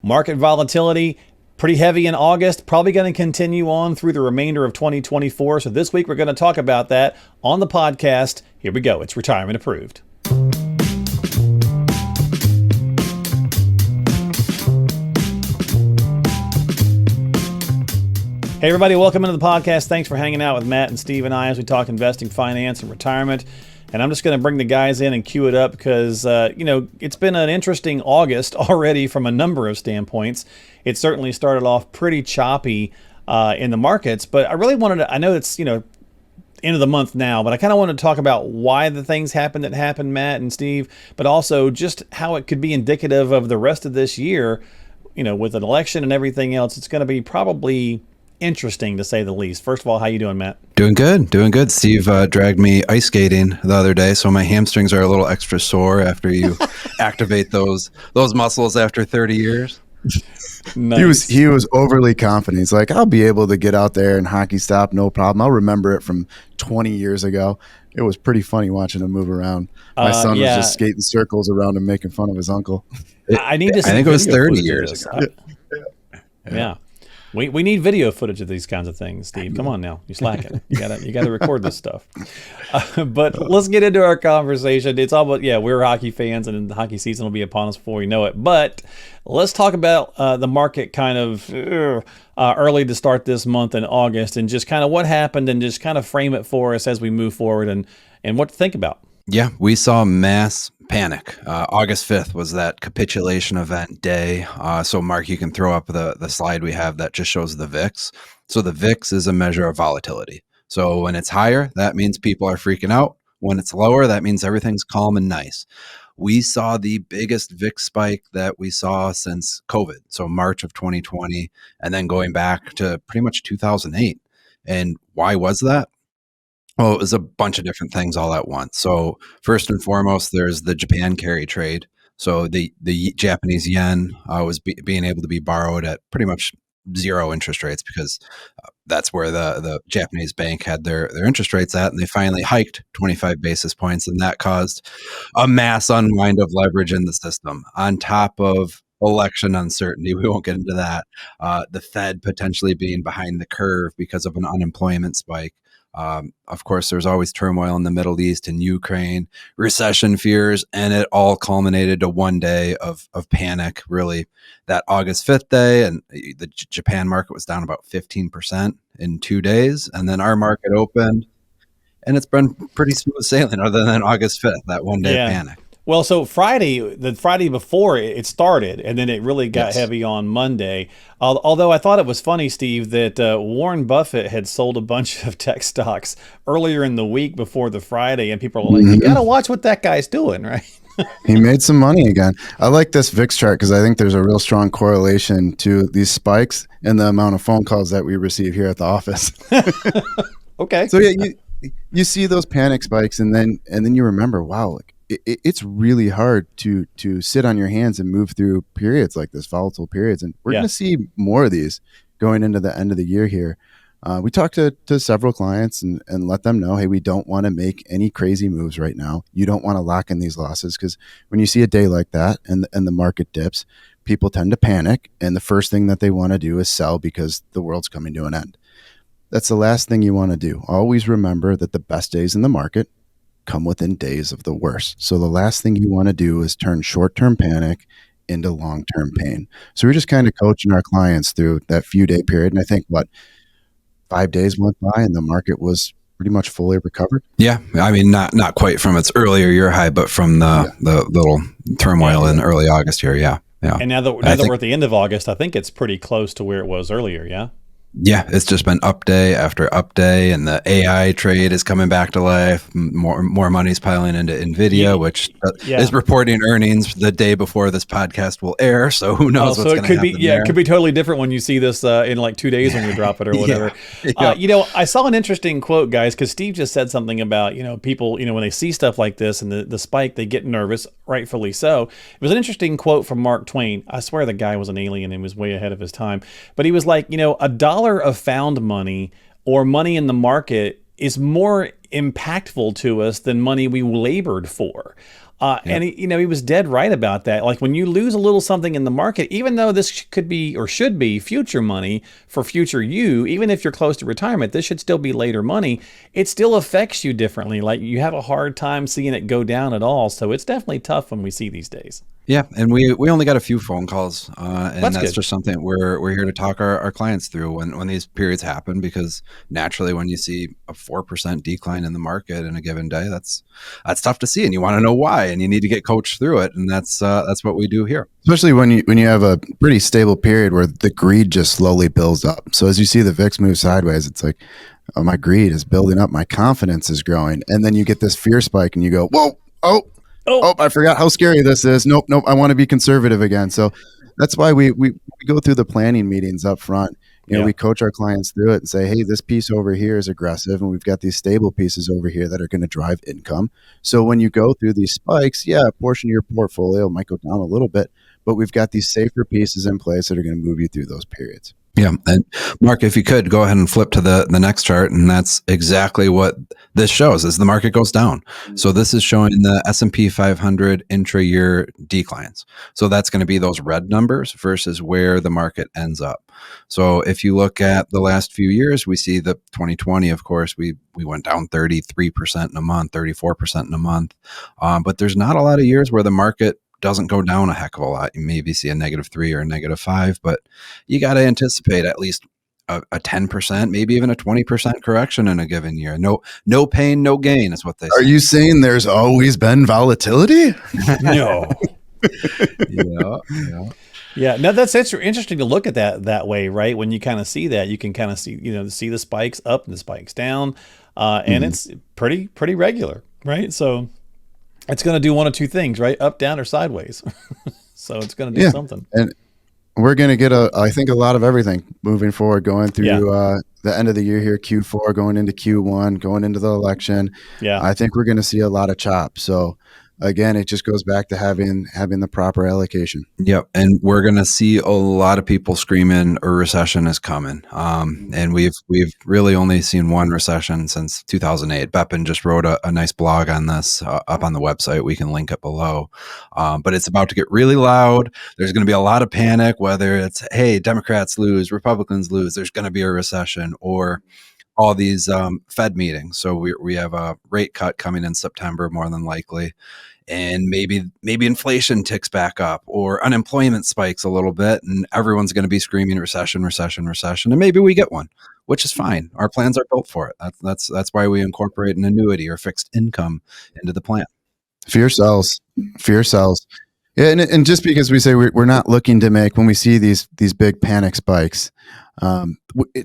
Market volatility, pretty heavy in August, probably going to continue on through the remainder of 2024. So this week we're going to talk about that on the podcast. Here we go. It's Retirement Approved. Hey everybody, welcome into the podcast. Thanks for hanging out with Matt and Steve and I as we talk investing, finance, and retirement. And I'm just going to bring the guys in and cue it up because, it's been an interesting August already from a number of standpoints. It certainly started off pretty choppy in the markets, but I really wanted to, I know it's, end of the month now, but I kind of wanted to talk about why the things happened that happened, Matt and Steve, but also just how it could be indicative of the rest of this year, with an election and everything else. It's going to be probably interesting to say the least. First of all, how you doing, Matt? Doing good. Steve dragged me ice skating the other day, so my hamstrings are a little extra sore after you activate those muscles after 30 years. Nice. He was overly confident. He's like, I'll be able to get out there and hockey stop, no problem. I'll remember it from 20 years ago. It was pretty funny watching him move around. My son was just skating circles around him, making fun of his uncle. I think it was 30 years ago. Yeah. We need video footage of these kinds of things, Steve. Come on now, you're slacking. You gotta record this stuff. But let's get into our conversation. It's all about we're hockey fans, and the hockey season will be upon us before we know it. But let's talk about the market kind of early to start this month in August, and just kind of what happened, and just kind of frame it for us as we move forward, and what to think about. Yeah, we saw mass panic. August 5th was that capitulation event day. So Mark, you can throw up the slide we have that just shows the VIX. So the VIX is a measure of volatility. So when it's higher, that means people are freaking out. When it's lower, that means everything's calm and nice. We saw the biggest VIX spike that we saw since COVID. So March of 2020, and then going back to pretty much 2008. And why was that? Well, it was a bunch of different things all at once. So first and foremost, there's the Japan carry trade. So the Japanese yen was being able to be borrowed at pretty much zero interest rates because that's where the Japanese bank had their interest rates at. And they finally hiked 25 basis points. And that caused a mass unwind of leverage in the system on top of election uncertainty. We won't get into that. The Fed potentially being behind the curve because of an unemployment spike. Of course, there's always turmoil in the Middle East and Ukraine, recession fears, and it all culminated to one day of panic, really, that August 5th day. And the Japan market was down about 15% in 2 days. And then our market opened, and it's been pretty smooth sailing other than August 5th, that one day of panic. Well, so the Friday before it started, and then it really got heavy on Monday. Although I thought it was funny, Steve, that Warren Buffett had sold a bunch of tech stocks earlier in the week before the Friday, and people are like, you got to watch what that guy's doing, right? He made some money again. I like this VIX chart because I think there's a real strong correlation to these spikes and the amount of phone calls that we receive here at the office. Okay. So you see those panic spikes, and then you remember, wow, it's really hard to sit on your hands and move through periods like this, volatile periods. And we're going to see more of these going into the end of the year here. We talked to several clients and let them know, hey, we don't want to make any crazy moves right now. You don't want to lock in these losses because when you see a day like that and the market dips, people tend to panic. And the first thing that they want to do is sell because the world's coming to an end. That's the last thing you want to do. Always remember that the best days in the market come within days of the worst. So the last thing you want to do is turn short-term panic into long-term pain. So we're just kind of coaching our clients through that few day period. And I think 5 days went by and the market was pretty much fully recovered. Yeah. I mean, not quite from its earlier year high, but from the little turmoil in early August here. Yeah. And now that we're at the end of August, I think it's pretty close to where it was earlier. Yeah. Yeah, it's just been up day after up day, and the AI trade is coming back to life. More money's piling into NVIDIA, which is reporting earnings the day before this podcast will air. So who knows what's going to happen there. It could be totally different when you see this in like 2 days when we drop it or whatever. I saw an interesting quote, guys, because Steve just said something about, people, when they see stuff like this and the spike, they get nervous, rightfully so. It was an interesting quote from Mark Twain. I swear the guy was an alien and was way ahead of his time. But he was like, a dollar of found money or money in the market is more impactful to us than money we labored for. And he was dead right about that. Like when you lose a little something in the market, even though this could be or should be future money for future you, even if you're close to retirement, this should still be later money. It still affects you differently. Like you have a hard time seeing it go down at all. So it's definitely tough when we see these days. Yeah, and we only got a few phone calls, and that's good. just something we're here to talk our clients through when these periods happen, because naturally when you see a 4% decline in the market in a given day, that's tough to see, and you want to know why, and you need to get coached through it, and that's what we do here. Especially when you have a pretty stable period where the greed just slowly builds up. So as you see the VIX move sideways, it's like, oh, my greed is building up, my confidence is growing, and then you get this fear spike, and you go, whoa, oh, I forgot how scary this is. Nope, I want to be conservative again. So that's why we go through the planning meetings up front. We coach our clients through it and say, hey, this piece over here is aggressive, and we've got these stable pieces over here that are going to drive income. So when you go through these spikes, a portion of your portfolio might go down a little bit, but we've got these safer pieces in place that are going to move you through those periods. Yeah. And Mark, if you could go ahead and flip to the next chart, and that's exactly what this shows as the market goes down. So this is showing the S&P 500 intra-year declines. So that's going to be those red numbers versus where the market ends up. So if you look at the last few years, we see the 2020, of course, we went down 33% in a month, 34% in a month. But there's not a lot of years where the market doesn't go down a heck of a lot. You maybe see a -3 or a -5, but you got to anticipate at least a 10%, maybe even a 20% correction in a given year. No pain, no gain is what they say. Are you saying there's always been volatility? No. Yeah. Yeah, no, that's interesting to look at that way, right? When you kind of see that, you can kind of see, see the spikes up and the spikes down, and it's pretty regular, right? So it's going to do one of two things, right? Up, down, or sideways. So it's going to do something. And we're going to get I think a lot of everything moving forward, going through the end of the year here, Q4, going into Q1, going into the election. Yeah, I think we're going to see a lot of chop. So again, it just goes back to having the proper allocation. Yep. And we're going to see a lot of people screaming a recession is coming. And we've really only seen one recession since 2008. Beppin just wrote a nice blog on this up on the website. We can link it below. But it's about to get really loud. There's going to be a lot of panic, whether it's, hey, Democrats lose, Republicans lose, there's going to be a recession, or all these Fed meetings. So we have a rate cut coming in September, more than likely. And maybe inflation ticks back up, or unemployment spikes a little bit, and everyone's going to be screaming recession, and maybe we get one, which is fine. Our plans are built for it. That's why we incorporate an annuity or fixed income into the plan. Fear sells. Yeah, and just because we say we're not looking to make, when we see these big panic spikes,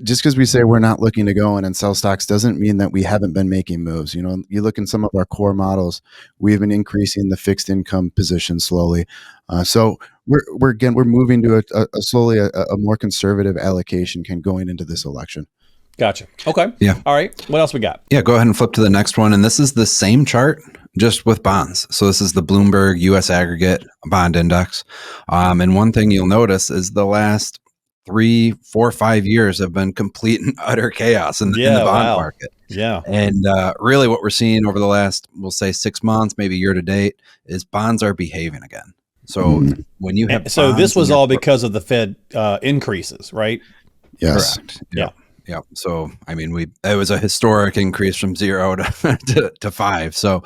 just because we say we're not looking to go in and sell stocks doesn't mean that we haven't been making moves. You look in some of our core models, we've been increasing the fixed income position slowly. So we're moving to a slowly a more conservative allocation going into this election. Gotcha. Okay. Yeah. All right. What else we got? Yeah. Go ahead and flip to the next one. And this is the same chart, just with bonds. So this is the Bloomberg U.S. Aggregate Bond Index. And one thing you'll notice is the last 3, 4, 5 years have been complete and utter chaos in the bond market. Yeah. And really what we're seeing over the last, we'll say 6 months, maybe year to date, is bonds are behaving again. So when you have this was all because of the Fed increases, right? Yes. Correct. Yeah. So, I mean, it was a historic increase from 0 to 5. So,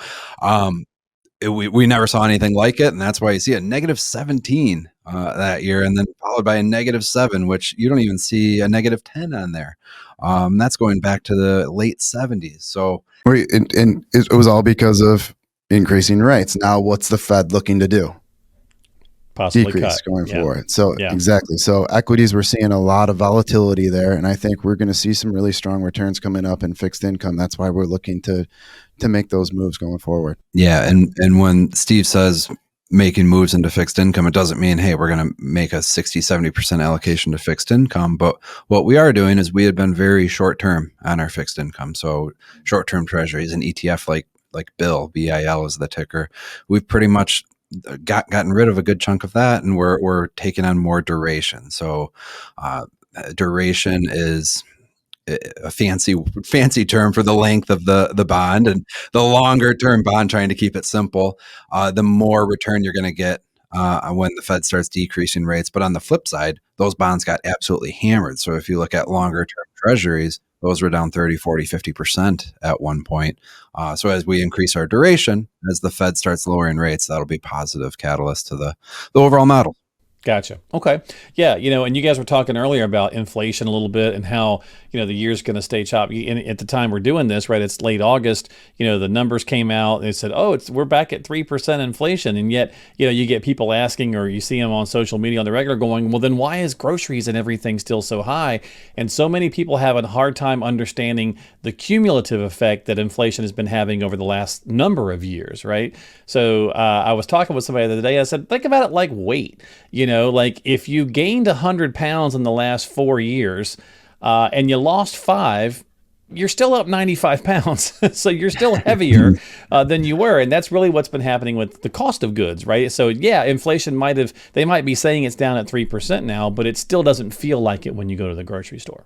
we never saw anything like it. And that's why you see a -17 that year, and then followed by a -7, which you don't even see a -10 on there. That's going back to the late 70s. So, and it was all because of increasing rates. Now, what's the Fed looking to do? Possibly decrease cut. going forward. So exactly. So equities, we're seeing a lot of volatility there, and I think we're going to see some really strong returns coming up in fixed income. That's why we're looking to make those moves going forward. Yeah, and when Steve says making moves into fixed income, it doesn't mean, hey, we're going to make a 60-70% allocation to fixed income. But what we are doing is we had been very short term on our fixed income. So short term treasuries, an ETF like BIL is the ticker. We've pretty much gotten rid of a good chunk of that, and we're taking on more duration. So duration is a fancy term for the length of the bond, and the longer term bond, trying to keep it simple, the more return you're going to get when the Fed starts decreasing rates. But on the flip side, those bonds got absolutely hammered. So if you look at longer term treasuries, those were down 30, 40, 50% at one point. So as we increase our duration, as the Fed starts lowering rates, that'll be positive catalyst to the overall model. Gotcha. Okay. Yeah. And you guys were talking earlier about inflation a little bit and how, the year's going to stay choppy. And at the time we're doing this, right, it's late August, the numbers came out and they said, we're back at 3% inflation. And yet, you get people asking, or you see them on social media on the regular going, well, then why is groceries and everything still so high? And so many people have a hard time understanding the cumulative effect that inflation has been having over the last number of years, right? So I was talking with somebody the other day. I said, think about it like weight. Like if you gained 100 pounds in the last 4 years and you lost 5, you're still up 95 pounds. So you're still heavier than you were. And that's really what's been happening with the cost of goods, right? So yeah, inflation they might be saying it's down at 3% now, but it still doesn't feel like it when you go to the grocery store.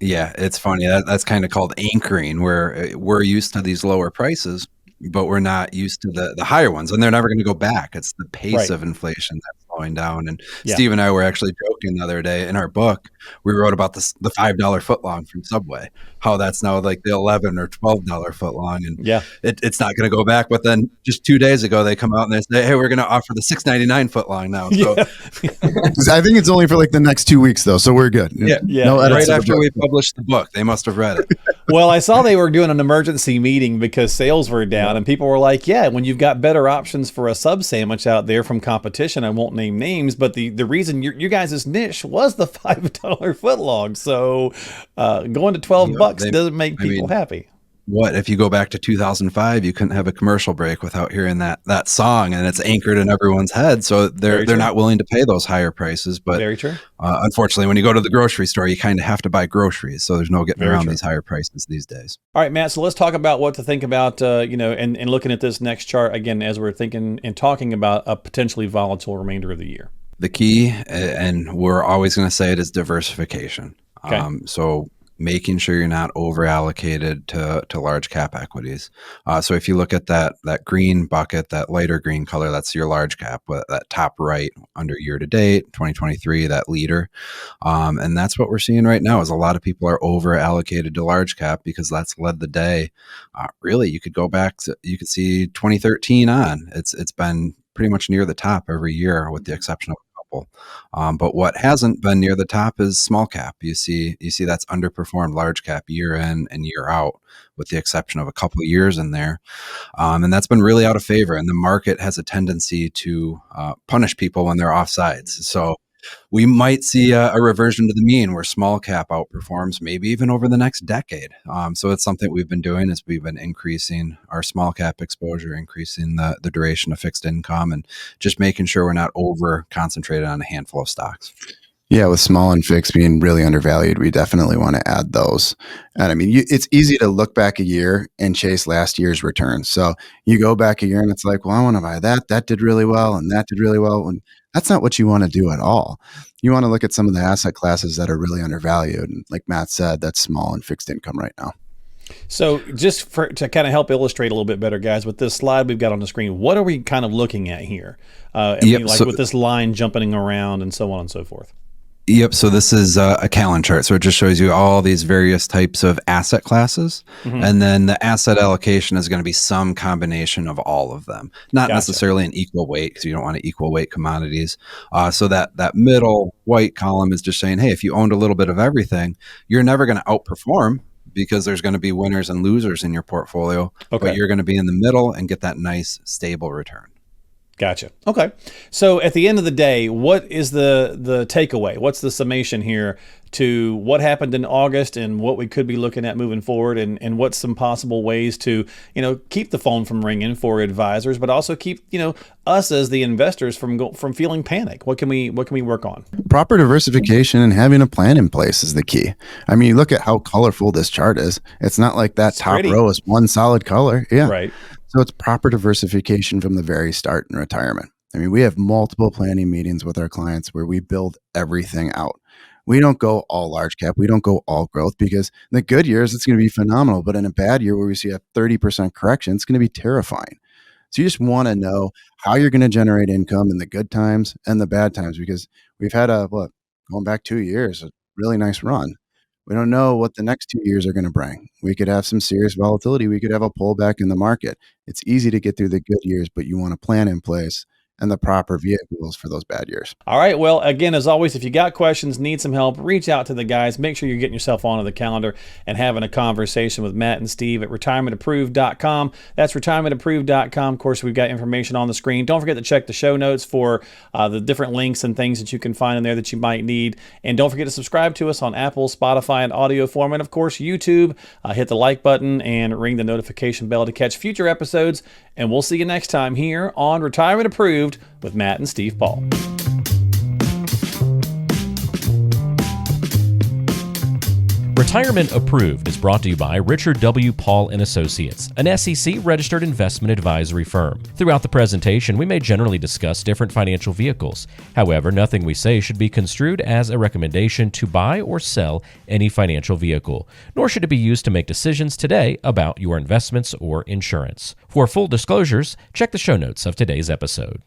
Yeah, it's funny. That's kind of called anchoring, where we're used to these lower prices, but we're not used to the higher ones, and they're never going to go back. It's the pace of inflation that's slowing down. And Steve and I were actually joking the other day in our book. We wrote about the $5 footlong from Subway, how that's now like the $11 or $12 footlong, and it's not going to go back. But then just 2 days ago, they come out and they say, "Hey, we're going to offer the $6.99 footlong now." So I think it's only for like the next 2 weeks though, so we're good. Yeah. No right after we published the book, they must have read it. Well, I saw they were doing an emergency meeting because sales were down, and people were like, yeah, when you've got better options for a sub sandwich out there from competition, I won't name names, but the reason your guys' niche was the $5 footlong. So going to $12 doesn't make people happy. What if you go back to 2005? You couldn't have a commercial break without hearing that song, and it's anchored in everyone's head. So they're not willing to pay those higher prices. But very true. Unfortunately, when you go to the grocery store, you kind of have to buy groceries. So there's no getting around these higher prices these days. All right, Matt. So let's talk about what to think about, and looking at this next chart again as we're thinking and talking about a potentially volatile remainder of the year. The key, and we're always going to say it, is diversification. Okay. So making sure you're not over allocated to large cap equities. So if you look at that green bucket, that lighter green color, that's your large cap, that top right under year to date, 2023, that leader. And that's what we're seeing right now is a lot of people are over allocated to large cap because that's led the day. Really, you could go back you could see 2013 on. It's been pretty much near the top every year with the exception of but what hasn't been near the top is small cap. You see that's underperformed large cap year in and year out, with the exception of a couple of years in there. And that's been really out of favor. And the market has a tendency to punish people when they're off sides. So we might see a reversion to the mean where small cap outperforms maybe even over the next decade. So it's something we've been doing is we've been increasing our small cap exposure, increasing the duration of fixed income, and just making sure we're not over concentrated on a handful of stocks. Yeah, with small and fixed being really undervalued, we definitely want to add those. And I mean, it's easy to look back a year and chase last year's returns. So you go back a year and it's like, well, I want to buy that. That did really well, and that did really well. And that's not what you want to do at all. You want to look at some of the asset classes that are really undervalued. And like Matt said, that's small and fixed income right now. So just to kind of help illustrate a little bit better, guys, with this slide we've got on the screen, what are we kind of looking at here? With this line jumping around and so on and so forth. Yep. So this is a Callan chart. So it just shows you all these various types of asset classes. Mm-hmm. And then the asset allocation is going to be some combination of all of them, not necessarily an equal weight because you don't want to equal weight commodities. So that middle white column is just saying, hey, if you owned a little bit of everything, you're never going to outperform because there's going to be winners and losers in your portfolio. Okay. But you're going to be in the middle and get that nice stable return. Gotcha. Okay. So at the end of the day, what is the takeaway? What's the summation here to what happened in August and what we could be looking at moving forward, and what's some possible ways to, keep the phone from ringing for advisors, but also keep, us as the investors from feeling panic? What can we work on? Proper diversification and having a plan in place is the key. I mean, you look at how colorful this chart is. It's not like that top row is one solid color. Yeah. Right. So it's proper diversification from the very start in retirement. I mean, we have multiple planning meetings with our clients where we build everything out. We don't go all large cap. We don't go all growth, because in the good years, it's going to be phenomenal. But in a bad year where we see a 30% correction, it's going to be terrifying. So you just want to know how you're going to generate income in the good times and the bad times, because we've had going back 2 years, a really nice run. We don't know what the next 2 years are going to bring. We could have some serious volatility. We could have a pullback in the market. It's easy to get through the good years, but you want a plan in place and the proper vehicles for those bad years. All right. Well, again, as always, if you got questions, need some help, reach out to the guys. Make sure you're getting yourself onto the calendar and having a conversation with Matt and Steve at retirementapproved.com. That's retirementapproved.com. Of course, we've got information on the screen. Don't forget to check the show notes for the different links and things that you can find in there that you might need. And don't forget to subscribe to us on Apple, Spotify, and audio form. And of course, YouTube. Hit the like button and ring the notification bell to catch future episodes. And we'll see you next time here on Retirement Approved with Matt and Steve Paul. Retirement Approved is brought to you by Richard W. Paul & Associates, an SEC-registered investment advisory firm. Throughout the presentation, we may generally discuss different financial vehicles. However, nothing we say should be construed as a recommendation to buy or sell any financial vehicle, nor should it be used to make decisions today about your investments or insurance. For full disclosures, check the show notes of today's episode.